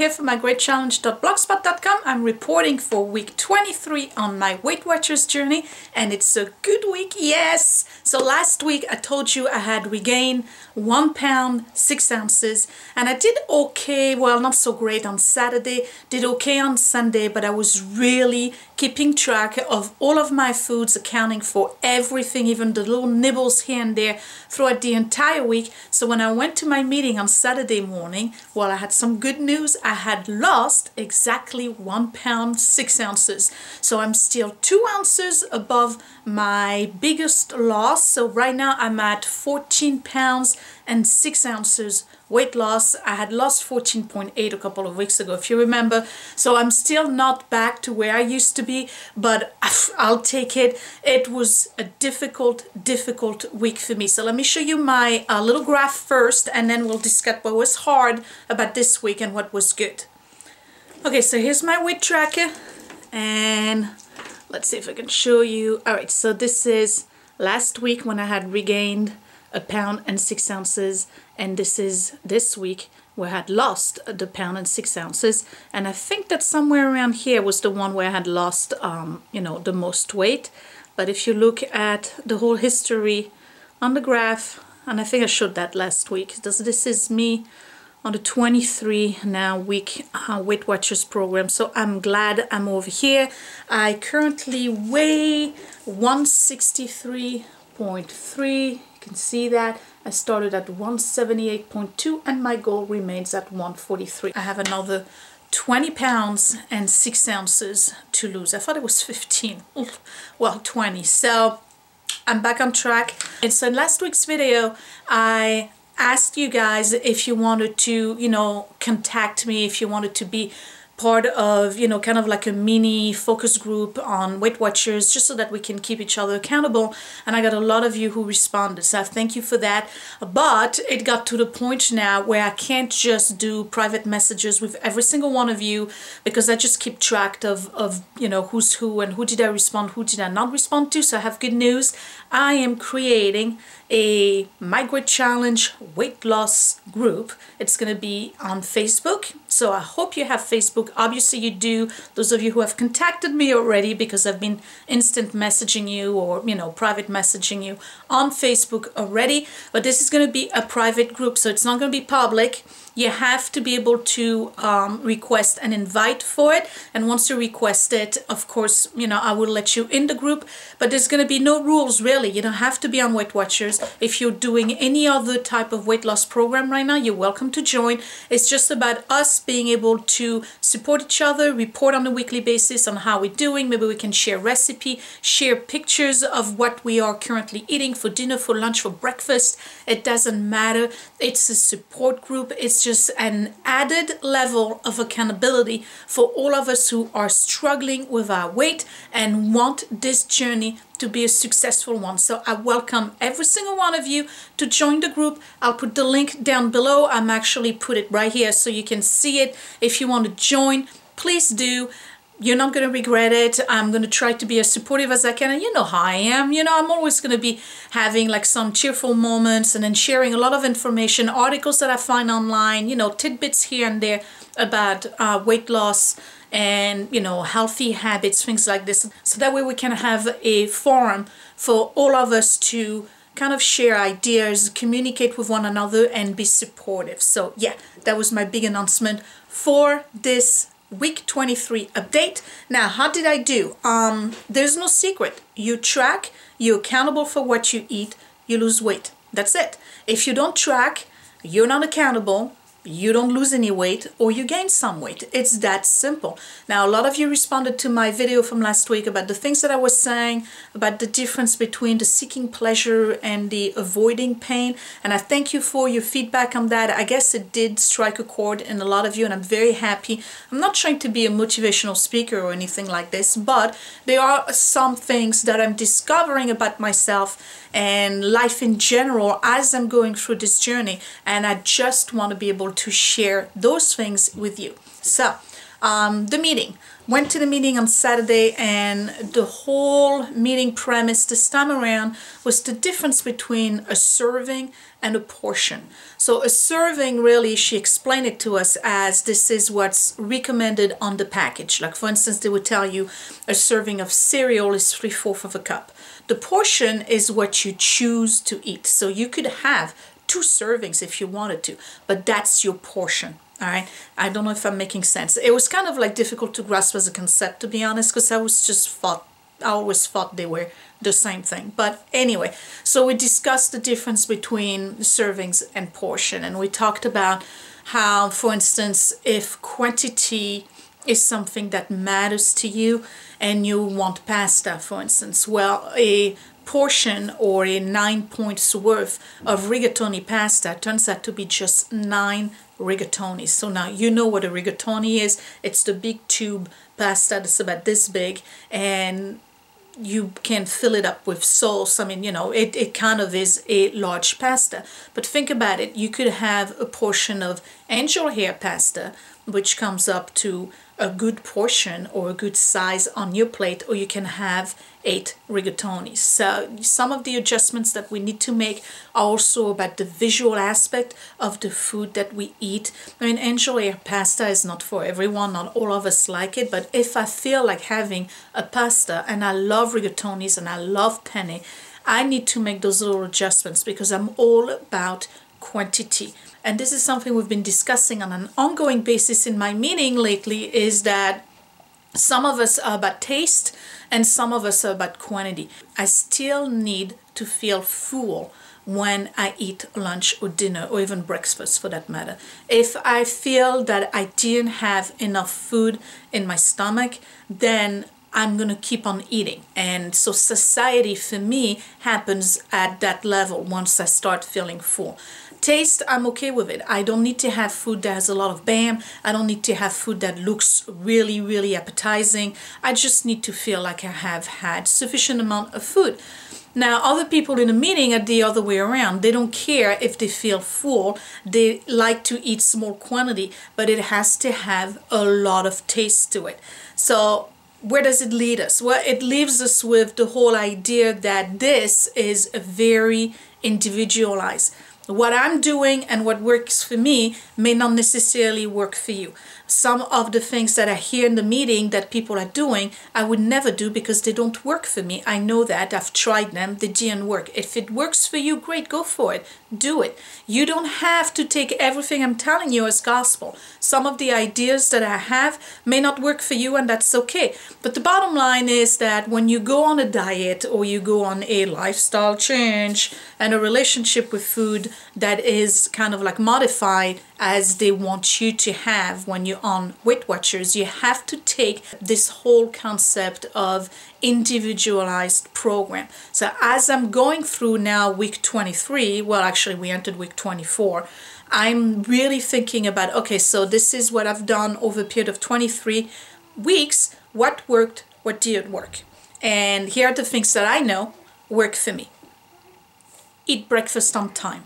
here from mygreatchallenge.blogspot.com. I'm reporting for week 23 on my Weight Watchers journey, and it's a good week, yes! So last week I told you I had regained 1 pound 6 ounces, and I did okay, well, not so great on Saturday, did okay on Sunday, but I was really keeping track of all of my foods, accounting for everything, even the little nibbles here and there throughout the entire week. So when I went to my meeting on Saturday morning, well, I had some good news. I had lost exactly 1 pound 6 ounces. So I'm still 2 ounces above my biggest loss. So right now I'm at 14 pounds and 6 ounces weight loss. I had lost 14.8 a couple of weeks ago, if you remember. So I'm still not back to where I used to be, but I'll take it. It was a difficult week for me. So let me show you my little graph first, and then we'll discuss what was hard about this week and what was good. Okay, so here's my weight tracker, and let's see if I can show you. All right, so this is last week when I had regained 1 pound and 6 ounces, and this is this week where I had lost the 1 pound and 6 ounces, and I think that somewhere around here was the one where I had lost you know, the most weight. But if you look at the whole history on the graph, and I think I showed that last week, this is me on the 23 now week Weight Watchers program. So I'm glad I'm over here. I currently weigh 163.3. You can see that I started at 178.2 and my goal remains at 143. I have another 20 pounds and 6 ounces to lose. I thought it was 15. Well, 20. So I'm back on track. And so in last week's video, I asked you guys if you wanted to, you know, contact me, if you wanted to be part of, you know, kind of like a mini focus group on Weight Watchers, just so that we can keep each other accountable. And I got a lot of you who responded, so I thank you for that. But it got to the point now where I can't just do private messages with every single one of you, because I just keep track of you know, who's who and who did I respond, who did I not respond to. So I have good news. I am creating a My Great Challenge weight loss group. It's going to be on Facebook. So I hope you have Facebook. Obviously you do, those of you who have contacted me already, because I've been instant messaging you or, you know, private messaging you on Facebook already. But this is going to be a private group, so it's not going to be public. You have to be able to request an invite for it, and once you request it, of course, you know, I will let you in the group. But there's going to be no rules, really. You don't have to be on Weight Watchers. If you're doing any other type of weight loss program right now, you're welcome to join. It's just about us being able to support each other, report on a weekly basis on how we're doing. Maybe we can share recipe, share pictures of what we are currently eating for dinner, for lunch, for breakfast. It doesn't matter. It's a support group. It's just an added level of accountability for all of us who are struggling with our weight and want this journey to be a successful one. So I welcome every single one of you to join the group. I'll put the link down below. I'm actually put it right here so you can see it. If you want to join, please do. You're not going to regret it. I'm going to try to be as supportive as I can. And you know how I am. You know, I'm always going to be having like some cheerful moments and then sharing a lot of information, articles that I find online, you know, tidbits here and there about weight loss and, you know, healthy habits, things like this. So that way we can have a forum for all of us to kind of share ideas, communicate with one another, and be supportive. So yeah, that was my big announcement for this week 23 update. Now, how did I do? There's no secret. You track, you're accountable for what you eat, you lose weight. That's it. If you don't track, you're not accountable, you don't lose any weight, or you gain some weight. It's that simple. Now, a lot of you responded to my video from last week about the things that I was saying, about the difference between the seeking pleasure and the avoiding pain. And I thank you for your feedback on that. I guess it did strike a chord in a lot of you, and I'm very happy. I'm not trying to be a motivational speaker or anything like this, but there are some things that I'm discovering about myself and life in general as I'm going through this journey, and I just want to be able to share those things with you. So The meeting. Went to the meeting on Saturday, and the whole meeting premise this time around was the difference between a serving and a portion. So a serving, really, she explained it to us as this is what's recommended on the package. Like, for instance, they would tell you a serving of cereal is 3/4 of a cup. The portion is what you choose to eat. So you could have 2 servings if you wanted to, but that's your portion. All right, I don't know if I'm making sense. It was kind of like difficult to grasp as a concept, to be honest, because I always thought they were the same thing. But anyway, so we discussed the difference between servings and portion, and we talked about how, for instance, if quantity is something that matters to you and you want pasta, for instance, well, a portion or a 9 points worth of rigatoni pasta turns out to be just 9 rigatoni. So now you know what a rigatoni is. It's the big tube pasta that's about this big, and you can fill it up with sauce. I mean, you know, it kind of is a large pasta. But think about it. You could have a portion of angel hair pasta, which comes up to a good portion or a good size on your plate, or you can have 8 rigatonis. So some of the adjustments that we need to make are also about the visual aspect of the food that we eat. I mean, angel hair pasta is not for everyone, not all of us like it, but if I feel like having a pasta, and I love rigatonis and I love penne, I need to make those little adjustments because I'm all about quantity. And this is something we've been discussing on an ongoing basis in my meeting lately, is that some of us are about taste and some of us are about quantity. I still need to feel full when I eat lunch or dinner or even breakfast for that matter. If I feel that I didn't have enough food in my stomach, then I'm going to keep on eating. And so satiety for me happens at that level once I start feeling full. Taste, I'm okay with it. I don't need to have food that has a lot of bam. I don't need to have food that looks really, really appetizing. I just need to feel like I have had sufficient amount of food. Now, other people in a meeting are the other way around. They don't care if they feel full. They like to eat small quantity, but it has to have a lot of taste to it. So where does it lead us? Well, it leaves us with the whole idea that this is a very individualized. What I'm doing and what works for me may not necessarily work for you. Some of the things that I hear in the meeting that people are doing, I would never do because they don't work for me. I know that. I've tried them. They didn't work. If it works for you, great, go for it. Do it. You don't have to take everything I'm telling you as gospel. Some of the ideas that I have may not work for you, and that's okay. But the bottom line is that when you go on a diet or you go on a lifestyle change and a relationship with food that is kind of like modified as they want you to have when you're on Weight Watchers, you have to take this whole concept of individualized program. So as I'm going through now week 23, well, actually we entered week 24, I'm really thinking about, okay, so this is what I've done over a period of 23 weeks. What worked? What didn't work? And here are the things that I know work for me. Eat breakfast on time.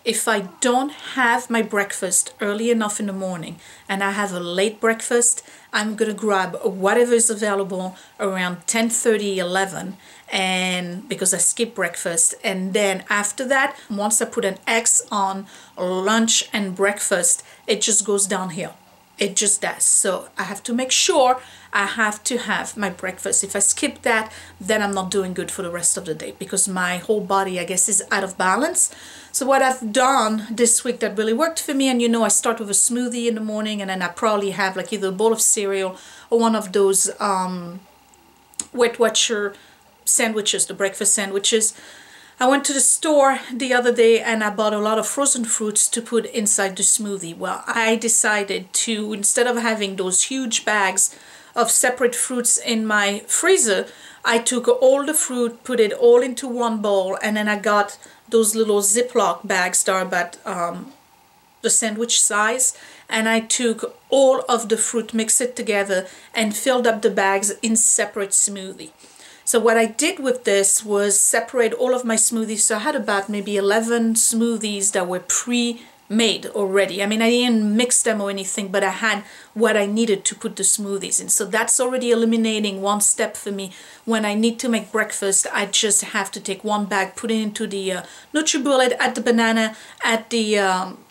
If I don't have my breakfast early enough in the morning and I have a late breakfast, I'm going to grab whatever is available around 10:30, 11, and because I skip breakfast. And then after that, once I put an X on lunch and breakfast, it just goes downhill. It just does. So I have to make sure I have to have my breakfast. If I skip that, then I'm not doing good for the rest of the day because my whole body, I guess, is out of balance. So what I've done this week that really worked for me, and you know, I start with a smoothie in the morning, and then I probably have like either a bowl of cereal or one of those Weight Watcher sandwiches, the breakfast sandwiches. I went to the store the other day and I bought a lot of frozen fruits to put inside the smoothie. Well, I decided to, instead of having those huge bags of separate fruits in my freezer, I took all the fruit, put it all into one bowl, and then I got those little Ziploc bags that are about the sandwich size, and I took all of the fruit, mixed it together, and filled up the bags in separate smoothie. So what I did with this was separate all of my smoothies. So I had about maybe 11 smoothies that were made already. I mean, I didn't mix them or anything, but I had what I needed to put the smoothies in. So that's already eliminating one step for me. When I need to make breakfast, I just have to take one bag, put it into the NutriBullet, add the banana, add the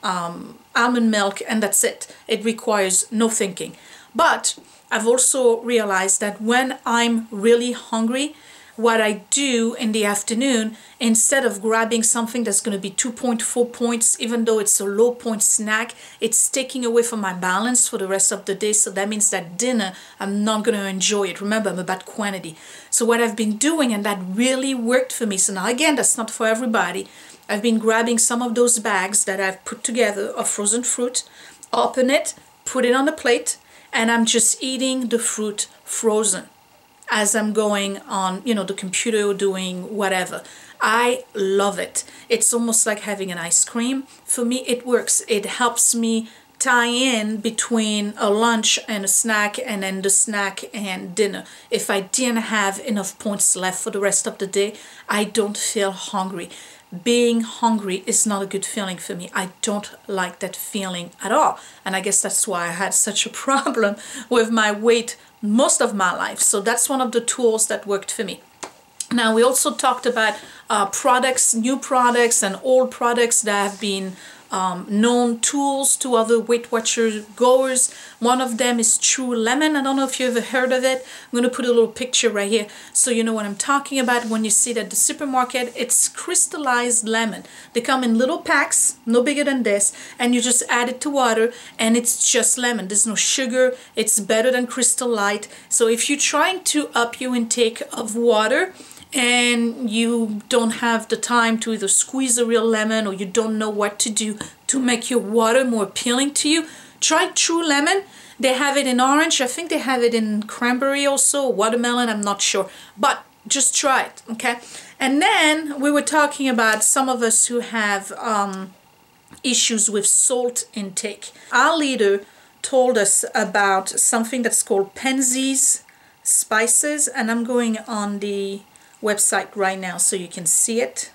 almond milk, and that's it. It requires no thinking. But I've also realized that when I'm really hungry, what I do in the afternoon, instead of grabbing something that's going to be 2.4 points, even though it's a low point snack, it's taking away from my balance for the rest of the day. So that means that dinner, I'm not going to enjoy it. Remember, I'm about quantity. So what I've been doing, and that really worked for me. So now again, that's not for everybody. I've been grabbing some of those bags that I've put together of frozen fruit, open it, put it on the plate, and I'm just eating the fruit frozen as I'm going on, you know, the computer or doing whatever. I love it. It's almost like having an ice cream. For me, it works. It helps me tie in between a lunch and a snack, and then the snack and dinner. If I didn't have enough points left for the rest of the day, I don't feel hungry. Being hungry is not a good feeling for me. I don't like that feeling at all. And I guess that's why I had such a problem with my weight most of my life. So that's one of the tools that worked for me. Now, we also talked about products, new products and old products that have been known tools to other Weight Watcher goers. One of them is True Lemon. I don't know if you ever heard of it. I'm going to put a little picture right here so you know what I'm talking about. When you see it at the supermarket, it's crystallized lemon. They come in little packs, no bigger than this, and you just add it to water and it's just lemon. There's no sugar. It's better than Crystal Light. So if you're trying to up your intake of water, and you don't have the time to either squeeze a real lemon, or you don't know what to do to make your water more appealing to you, try True Lemon. They have it in orange. I think they have it in cranberry also, watermelon, I'm not sure. But just try it, okay? And then we were talking about some of us who have issues with salt intake. Our leader told us about something that's called Penzeys spices, and I'm going on the website right now so you can see it.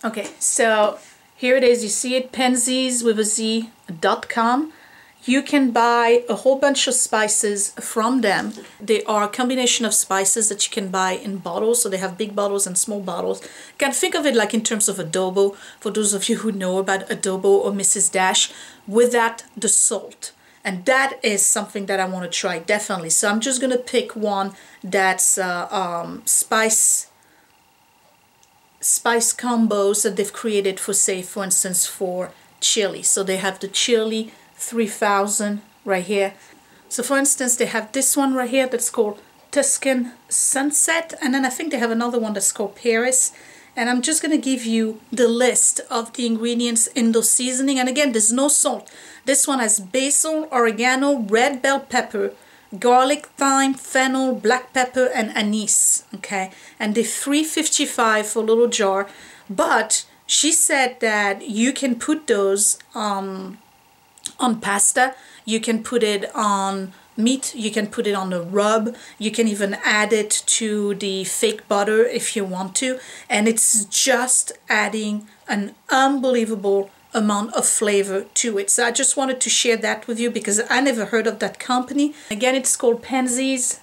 Okay, so here it is. You see it, Penzeys with a Z.com. You can buy a whole bunch of spices from them. They are a combination of spices that you can buy in bottles. So they have big bottles and small bottles. You can think of it like in terms of adobo, for those of you who know about adobo or Mrs. Dash, without the salt. And that is something that I want to try, definitely. So I'm just going to pick one that's spice combos that they've created for, say, for instance, for chili. So they have the chili 3000 right here. So for instance, they have this one right here that's called Tuscan Sunset. And then I think they have another one that's called Paris. And I'm just going to give you the list of the ingredients in the seasoning. And again, there's no salt. This one has basil, oregano, red bell pepper, garlic, thyme, fennel, black pepper, and anise. Okay, and they're $3.55 for a little jar. But she said that you can put those on pasta. You can put it on meat, you can put it on a rub, you can even add it to the fake butter if you want to, and it's just adding an unbelievable amount of flavor to it. So I just wanted to share that with you because I never heard of that company. Again, it's called Penzeys.com.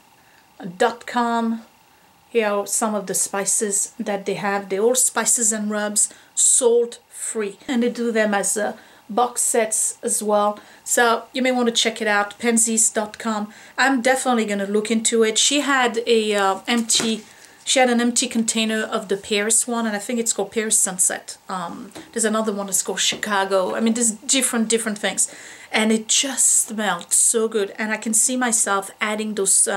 Here are some of the spices that they have. They're all spices and rubs, salt free, and they do them as box sets as well. So you may want to check it out, Penzeys.com. I'm definitely going to look into it. She had an empty container of the Paris one, and I think it's called Paris Sunset. There's another one that's called Chicago. I mean, there's different things, and it just smelled so good. And I can see myself adding those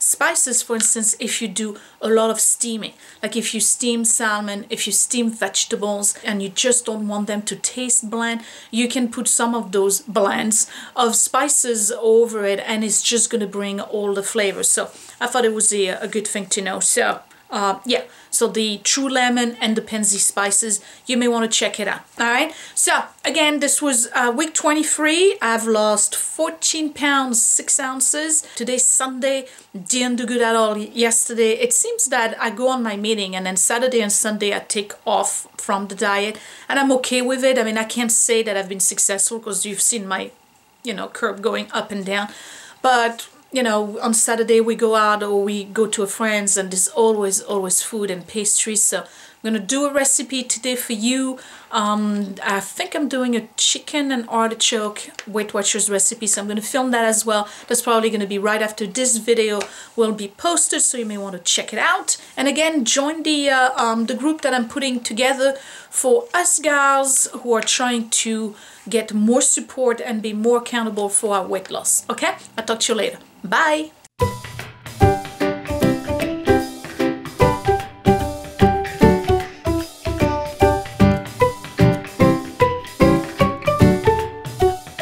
spices, for instance, if you do a lot of steaming, like if you steam salmon, if you steam vegetables and you just don't want them to taste bland, you can put some of those blends of spices over it, and it's just going to bring all the flavors. So I thought it was a good thing to know. So yeah, so the true lemon and the Pansy spices, you may want to check it out. All right, so again, this was week 23. I've lost 14 pounds 6 ounces. Today's Sunday, didn't do good at all yesterday. It seems that I go on my meeting and then Saturday and Sunday I take off from the diet, and I'm okay with it. I mean, I can't say that I've been successful because you've seen my, you know, curve going up and down, but you know, on Saturday we go out or we go to a friend's and there's always food and pastries. So I'm gonna do a recipe today for you. I think I'm doing a chicken and artichoke Weight Watchers recipe, so I'm gonna film that as well. That's probably gonna be right after this video will be posted, so you may want to check it out. And again, join the group that I'm putting together for us gals who are trying to get more support and be more accountable for our weight loss. Okay, I'll talk to you later. Bye.